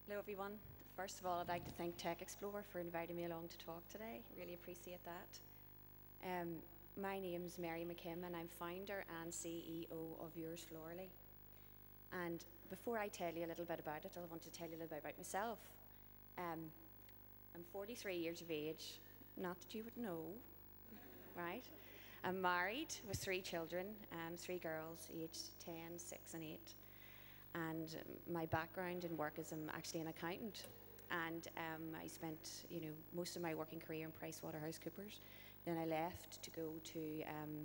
Hello everyone. First of all, I'd like to thank TechXplore for inviting me along to talk today. Really appreciate that. My name's Mary McKimm and I'm founder and CEO of Yours Florally. And before I tell you a little bit about it, I want to tell you a little bit about myself. I'm 43 years of age, not that you would know, right? I'm married with 3 children, 3 girls, aged 10, 6 and 8. And my background in work is I'm actually an accountant, and I spent most of my working career in PricewaterhouseCoopers. Then I left to go to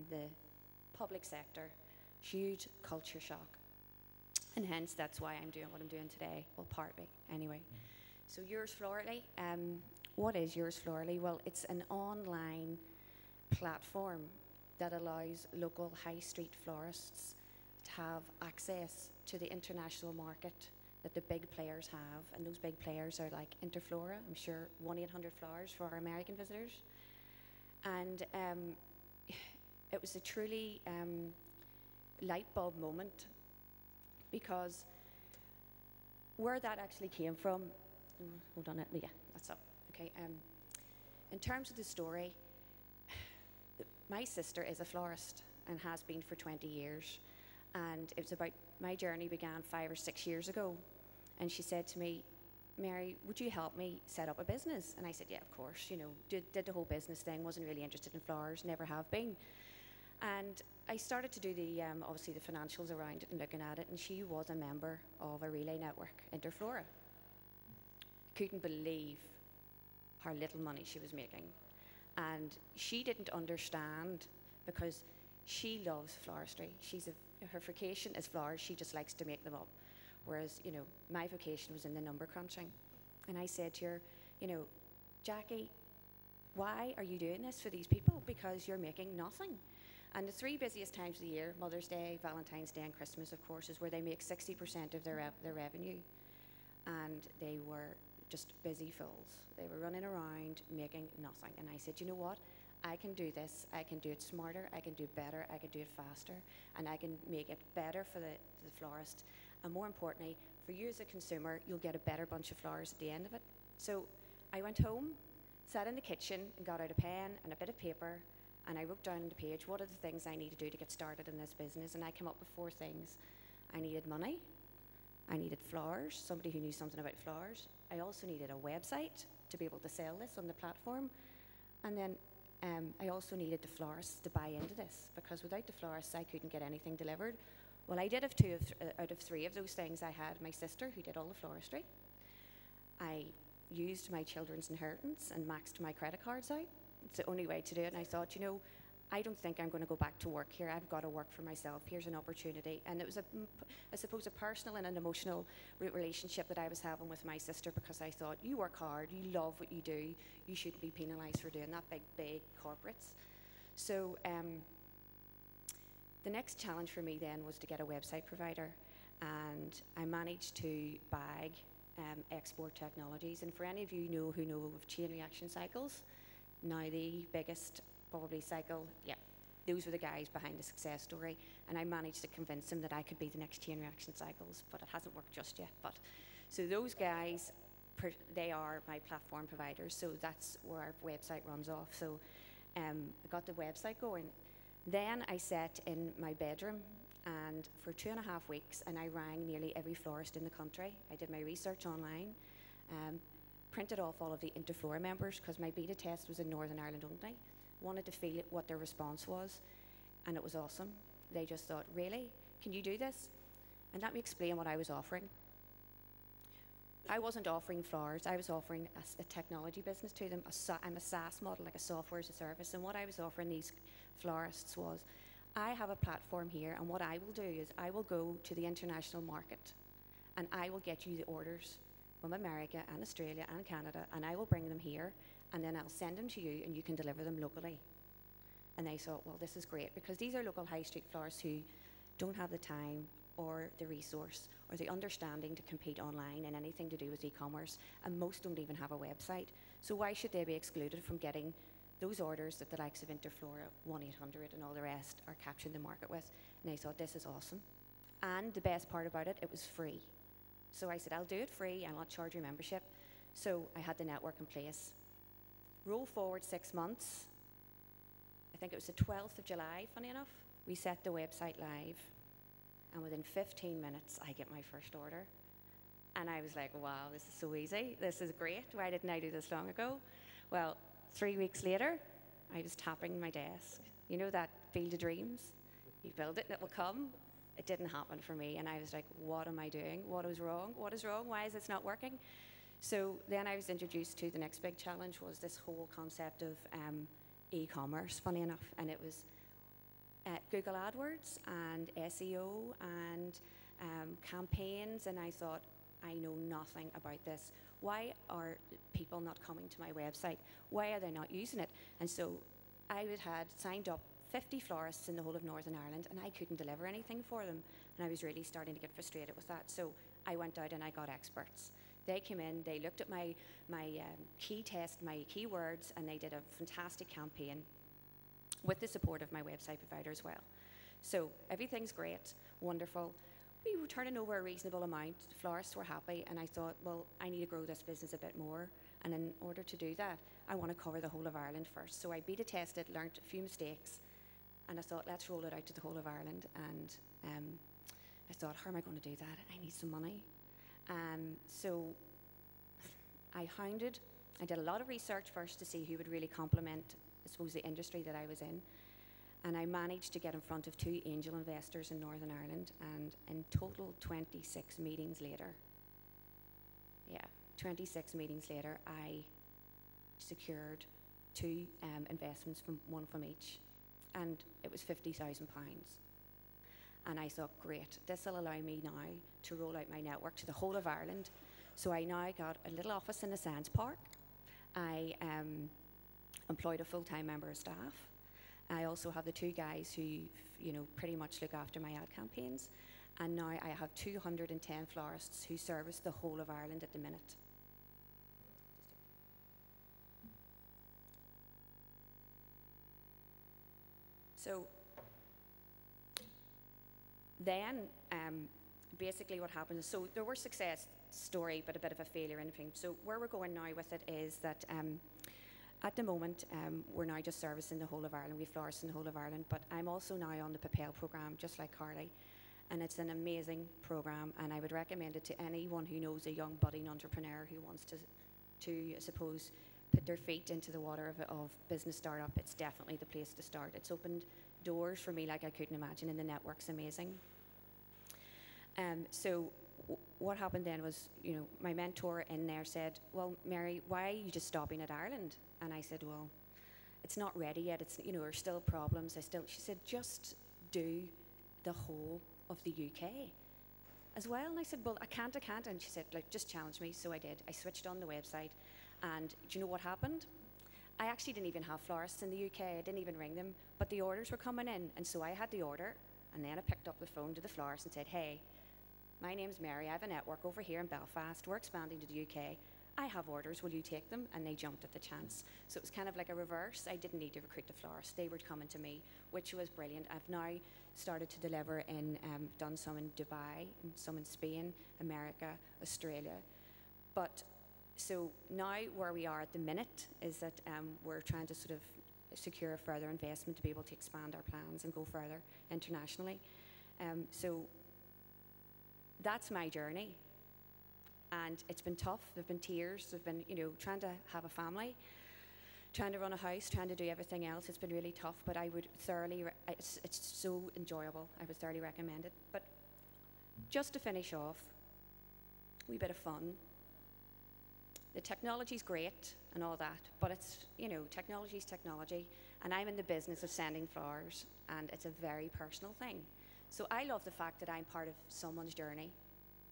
the public sector. Huge culture shock, and hence that's why I'm doing what I'm doing today. Well, partly anyway. So Yours Florally. What is Yours Florally? Well, it's an online platform that allows local high street florists to have access to the international market that the big players have, and those big players are like Interflora, I'm sure 1-800-Flowers for our American visitors. And it was a truly light bulb moment, because where that actually came from, hold on, yeah, that's up, okay. In terms of the story, my sister is a florist and has been for 20 years. And it was about, my journey began 5 or 6 years ago. And she said to me, Mary, would you help me set up a business? And I said, yeah, of course, did the whole business thing, wasn't really interested in flowers, never have been. And I started to do the, obviously the financials around it and looking at it, and she was a member of a relay network, Interflora. Couldn't believe how little money she was making. And she didn't understand, because she loves floristry. Her vocation is flowers, she just likes to make them up. Whereas, my vocation was in the number crunching. And I said to her, Jackie, why are you doing this for these people? Because you're making nothing. And the 3 busiest times of the year, Mother's Day, Valentine's Day, and Christmas, of course, is where they make 60% of their revenue. And they were just busy fools. They were running around making nothing. And I said, you know what? I can do this, I can do it smarter, I can do it better, I can do it faster, and I can make it better for the florist. And more importantly, for you as a consumer, you'll get a better bunch of flowers at the end of it. So I went home, sat in the kitchen, and got out a pen and a bit of paper, and I wrote down on the page, what are the things I need to do to get started in this business? And I came up with 4 things. I needed money, I needed flowers, somebody who knew something about flowers. I also needed a website to be able to sell this on the platform. And then I also needed the florists to buy into this, because without the florists, I couldn't get anything delivered. Well, I did have 2 out of 3 of those things. I had my sister, who did all the floristry. I used my children's inheritance and maxed my credit cards out. It's the only way to do it. And I thought, I don't think I'm going to go back to work here. I've got to work for myself. Here's an opportunity. And it was, I suppose, a personal and an emotional relationship that I was having with my sister, because I thought, you work hard, you love what you do, you shouldn't be penalised for doing that, big corporates. So the next challenge for me then was to get a website provider. And I managed to bag Export Technologies. And for any of you who know of chain reaction cycles, now the biggest probably cycle, yeah, those were the guys behind the success story, and I managed to convince them that I could be the next chain reaction cycles, but it hasn't worked just yet. But so those guys, they are my platform providers, so that's where our website runs off. So I got the website going. Then I sat in my bedroom, and for 2.5 weeks, and I rang nearly every florist in the country. I did my research online, printed off all of the Interflora members, because my beta test was in Northern Ireland only. Wanted to feel what their response was, and it was awesome. They just thought, really? Can you do this? And let me explain what I was offering. I wasn't offering flowers, I was offering a technology business to them. I'm a SaaS model, like a software as a service, and what I was offering these florists was, I have a platform here, and what I will do is I will go to the international market, and I will get you the orders from America and Australia and Canada, and I will bring them here, and then I'll send them to you, and you can deliver them locally. And they thought, well, this is great, because these are local high street florists who don't have the time or the resource or the understanding to compete online in anything to do with e-commerce, and most don't even have a website. So why should they be excluded from getting those orders that the likes of Interflora, 1-800 and all the rest are capturing the market with? And they thought, this is awesome. And the best part about it, it was free. So I said, I'll do it free, I'll not charge you membership. So I had the network in place. Roll forward 6 months. I think it was the 12th of July, funny enough. We set the website live, and within 15 minutes, I get my first order. And I was like, wow, this is so easy. This is great. Why didn't I do this long ago? Well, 3 weeks later, I was tapping my desk. You know that field of dreams? You build it and it will come. It didn't happen for me. And I was like, what am I doing? What is wrong? What is wrong? Why is this not working? So then I was introduced to the next big challenge, was this whole concept of e-commerce, funny enough. And it was Google AdWords and SEO and campaigns. And I thought, I know nothing about this. Why are people not coming to my website? Why are they not using it? And so I had signed up 50 florists in the whole of Northern Ireland, and I couldn't deliver anything for them. And I was really starting to get frustrated with that. So I went out and I got experts. They came in, they looked at my key test, my keywords, and they did a fantastic campaign with the support of my website provider as well. So everything's great, wonderful. We were turning over a reasonable amount. The florists were happy, and I thought, well, I need to grow this business a bit more. And in order to do that, I want to cover the whole of Ireland first. So I beta tested, learned a few mistakes, and I thought, let's roll it out to the whole of Ireland. And I thought, how am I going to do that? I need some money. So I did a lot of research first to see who would really complement, I suppose, the industry that I was in. And I managed to get in front of 2 angel investors in Northern Ireland, and in total 26 meetings later, 26 meetings later, I secured 2 investments, one from each, and it was £50,000. And I thought, great, this will allow me now to roll out my network to the whole of Ireland. So I now got a little office in the Science Park. I employed a full-time member of staff. I also have the 2 guys who, pretty much look after my ad campaigns. And now I have 210 florists who service the whole of Ireland at the minute. So then, basically what happened is, so there were success story, but a bit of a failure in everything. So where we're going now with it is that at the moment, we're now just servicing the whole of Ireland. We florist in the whole of Ireland, but I'm also now on the Propel programme, just like Carly. And it's an amazing programme, and I would recommend it to anyone who knows a young budding entrepreneur who wants to I suppose, put their feet into the water of business startup. It's definitely the place to start. It's opened doors for me like I couldn't imagine, and the network's amazing. So what happened then was, my mentor in there said, well, Mary, why are you just stopping at Ireland? And I said, well, it's not ready yet. It's, there's still problems. She said, just do the whole of the UK as well. And I said, well, I can't. And she said, just challenge me. So I did. I switched on the website. And do you know what happened? I actually didn't even have florists in the UK. I didn't even ring them. But the orders were coming in. And so I had the order. And then I picked up the phone to the florist and said, hey, my name's Mary. I have a network over here in Belfast. We're expanding to the UK. I have orders. Will you take them? And they jumped at the chance. So it was kind of like a reverse. I didn't need to recruit the florists. They were coming to me, which was brilliant. I've now started to deliver in, done some in Dubai, and some in Spain, America, Australia. But so now where we are at the minute is that we're trying to sort of secure further investment to be able to expand our plans and go further internationally. So that's my journey. And it's been tough. There've been tears. There've been, trying to have a family, trying to run a house, trying to do everything else. It's been really tough, but I would thoroughly, it's so enjoyable. I would thoroughly recommend it. But just to finish off, a wee bit of fun. The technology's great and all that, but it's, technology's technology, and I'm in the business of sending flowers, and it's a very personal thing. So I love the fact that I'm part of someone's journey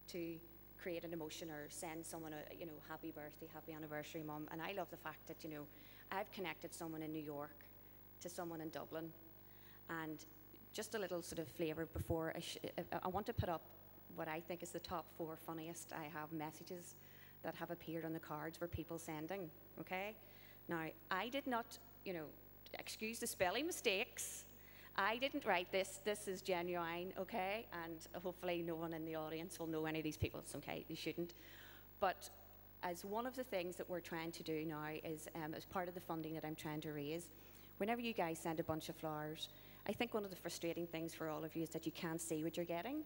to create an emotion or send someone a, happy birthday, happy anniversary, mum. And I love the fact that, I've connected someone in New York to someone in Dublin. And just a little sort of flavour before, I want to put up what I think is the top 4 funniest. I have messages that have appeared on the cards where people sending, okay? Now, I did not, excuse the spelling mistakes. I didn't write this. This is genuine, okay? And hopefully no one in the audience will know any of these people. It's okay, they shouldn't. But as one of the things that we're trying to do now is, as part of the funding that I'm trying to raise, whenever you guys send a bunch of flowers, I think one of the frustrating things for all of you is that you can't see what you're getting.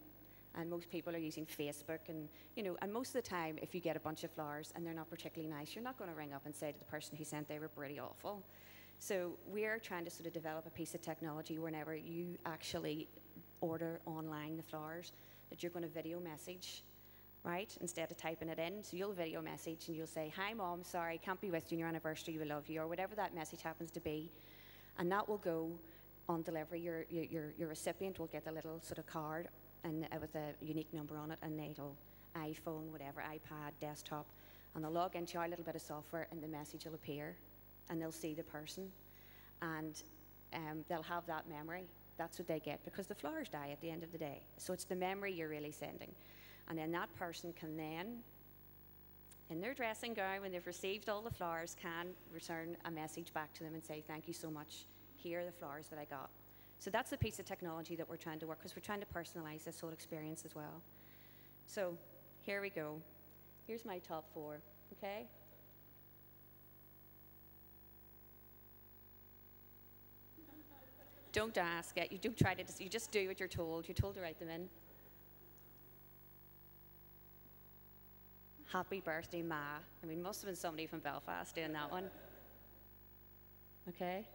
And most people are using Facebook, and and most of the time, if you get a bunch of flowers and they're not particularly nice, you're not going to ring up and say to the person who sent they were pretty awful. So we're trying to sort of develop a piece of technology whenever you actually order online the flowers, that you're going to video message, right, instead of typing it in. So you'll video message and you'll say, "Hi Mom, sorry, can't be with you on your anniversary, we love you," or whatever that message happens to be. And that will go on delivery. Your recipient will get a little sort of card and with a unique number on it, and it'll iPhone, whatever, iPad, desktop, and they'll log into our little bit of software and the message will appear and they'll see the person, and they'll have that memory. That's what they get, because the flowers die at the end of the day. So it's the memory you're really sending. And then that person can then, in their dressing gown, when they've received all the flowers, can return a message back to them and say, "Thank you so much, here are the flowers that I got." So that's the piece of technology that we're trying to work, because we're trying to personalize this whole experience as well. So here we go. Here's my top 4, okay? Don't ask it. You don't try to, you just do what you're told. You're told to write them in. Happy birthday, Ma. I mean, must have been somebody from Belfast doing that one. Okay?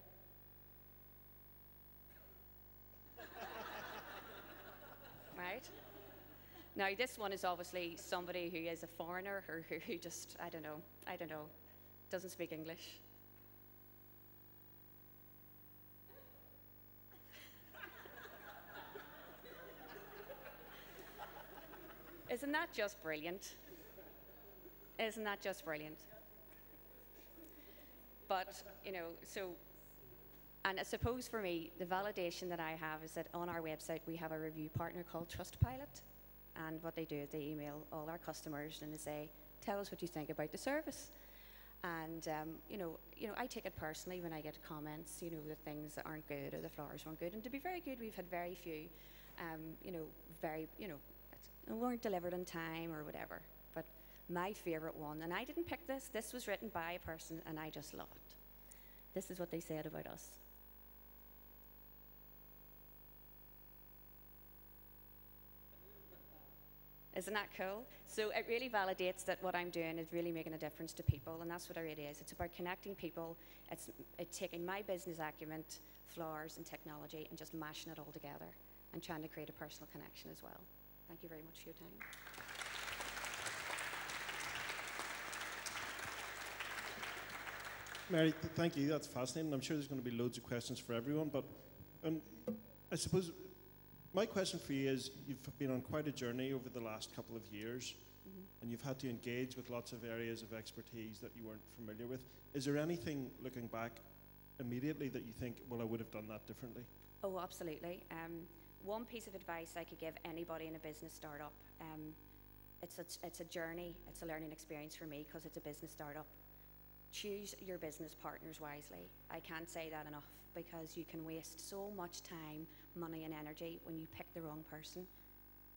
Right? Now, this one is obviously somebody who is a foreigner, or who just, I don't know, doesn't speak English. Isn't that just brilliant? Isn't that just brilliant? But, and I suppose for me, the validation that I have is that on our website we have a review partner called Trustpilot, and what they do is they email all our customers and they say, "Tell us what you think about the service." And I take it personally when I get comments, the things that aren't good or the flowers weren't good. And to be very good, we've had very few, weren't delivered on time or whatever. But my favorite one, and I didn't pick this, this was written by a person and I just love it. This is what they said about us. Isn't that cool? So it really validates that what I'm doing is really making a difference to people, and that's what it really is. It's about connecting people. It's taking my business acumen, flowers and technology, and just mashing it all together and trying to create a personal connection as well. Thank you very much for your time. Mary, thank you. That's fascinating. I'm sure there's going to be loads of questions for everyone, but I suppose my question for you is, you've been on quite a journey over the last couple of years, and you've had to engage with lots of areas of expertise that you weren't familiar with. Is there anything, looking back immediately, that you think, well, I would have done that differently? Oh, absolutely. One piece of advice I could give anybody in a business startup, it's a journey, it's a learning experience for me, because it's a business startup. Choose your business partners wisely. I can't say that enough, because you can waste so much time, money and energy when you pick the wrong person.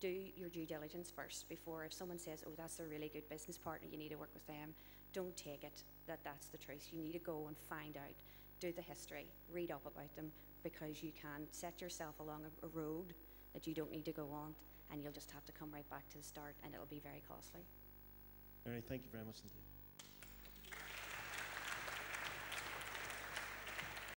Do your due diligence first before, if someone says, "Oh, that's a really good business partner, you need to work with them," don't take it that that's the truth. You need to go and find out, do the history, read up about them, because you can set yourself along a road that you don't need to go on, and you'll just have to come right back to the start, and it'll be very costly. Mary, thank you very much indeed.